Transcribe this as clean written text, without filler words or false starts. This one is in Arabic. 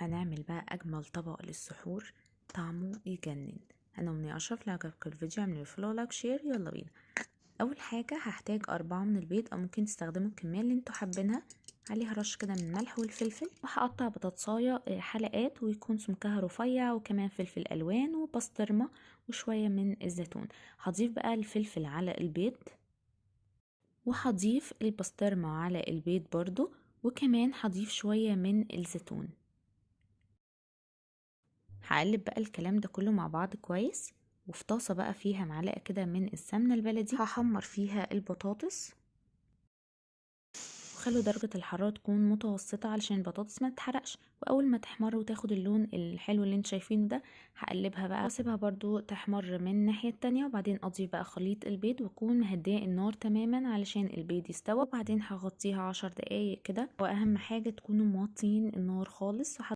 هنعمل بقى اجمل طبق للسحور طعمه يجنن. انا منى اشرف. لو عجبك الفيديو اعملي فولو لايك شير. يلا بينا. اول حاجه هحتاج 4 من البيض او ممكن تستخدموا الكميه اللي انتوا حابينها، عليها رش كده من الملح والفلفل، وهقطع بطاطسايه حلقات ويكون سمكها رفيع، وكمان فلفل الوان وبسطرمه وشويه من الزيتون. هضيف بقى الفلفل على البيض، وهضيف البسطرمه على البيض برضو، وكمان هضيف شويه من الزيتون. هقلب بقى الكلام ده كله مع بعض كويس، وفي طاسة بقى فيها معلقة كده من السمنة البلدي هحمر فيها البطاطس، وخلوا درجة الحرارة تكون متوسطة علشان البطاطس ما تتحرقش. واول ما تحمر وتاخد اللون الحلو اللي انت شايفينه ده، هقلبها بقى واسيبها برضو تحمر من الناحية التانية، وبعدين اضيف بقى خليط البيض واكون مهديه النار تماما علشان البيض يستوى، وبعدين هغطيها 10 دقايق كده. واهم حاجة تكونوا موطين النار خالص.